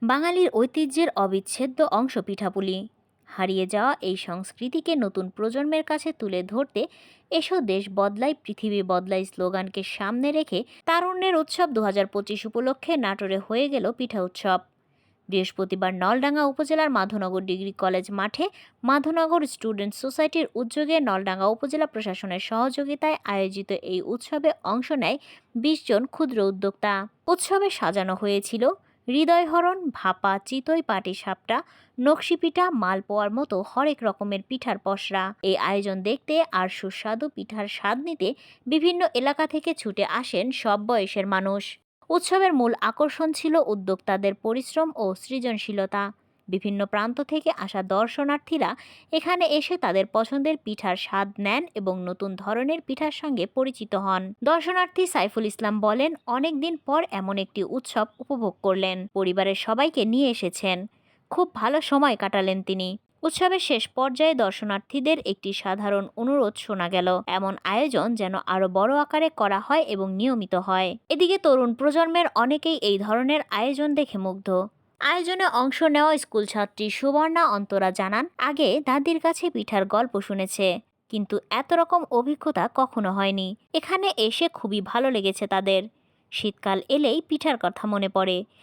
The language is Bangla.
বাঙালির ঐতিহ্যের অবিচ্ছেদ্য অংশ পিঠাপুলি। হারিয়ে যাওয়া এই সংস্কৃতিকে নতুন প্রজন্মের কাছে তুলে ধরতে এসো দেশ বদলায় পৃথিবী বদলায় স্লোগানকে সামনে রেখে তারুণ্যের উৎসব ২০২৫ উপলক্ষে নাটোরে হয়ে গেল পিঠা উৎসব। বৃহস্পতিবার নলডাঙ্গা উপজেলার মাধবনগর ডিগ্রি কলেজ মাঠে মাধবনগর স্টুডেন্ট সোসাইটির উদ্যোগে নলডাঙ্গা উপজেলা প্রশাসনের সহযোগিতায় আয়োজিত এই উৎসবে অংশ নেয় ২০ জন ক্ষুদ্র উদ্যোক্তা। উৎসবে সাজানো হয়েছিল হৃদয়হরণ, ভাপা, চিতই, পাটিসাপটা, নকশিপিঠা, মালপোয়ার মতো হরেক রকমের পিঠার পসরা। এই আয়োজন দেখতে আর সুস্বাদু পিঠার স্বাদ নিতে বিভিন্ন এলাকা থেকে ছুটে আসেন সব বয়সের মানুষ। উৎসবের মূল আকর্ষণ ছিল উদ্যোক্তাদের পরিশ্রম ও সৃজনশীলতা। বিভিন্ন প্রান্ত থেকে আসা দর্শনার্থীরা এখানে এসে তাদের পছন্দের পিঠার স্বাদ নেন এবং নতুন ধরনের পিঠার সঙ্গে পরিচিত হন। দর্শনার্থী সাইফুল ইসলাম বলেন, অনেক দিন পর এমন একটি উৎসব উপভোগ করলেন, পরিবারের সবাইকে নিয়ে এসেছেন, খুব ভালো সময় কাটালেন তিনি। উৎসবের শেষ পর্যায়ে দর্শনার্থীদের একটি সাধারণ অনুরোধ শোনা গেল, এমন আয়োজন যেন আরো বড় আকারে করা হয় এবং নিয়মিত হয়। এদিকে তরুণ প্রজন্মের অনেকেই এই ধরনের আয়োজন দেখে মুগ্ধ। আয়োজনে অংশ নেওয়া স্কুল ছাত্রী সুবর্ণা অন্তরা জানান, আগে দাদির কাছে পিঠার গল্প শুনেছে, কিন্তু এত রকম অভিজ্ঞতা কখনো হয়নি। এখানে এসে খুবই ভালো লেগেছে তাদের। শীতকাল এলেই পিঠার কথা মনে পড়ে।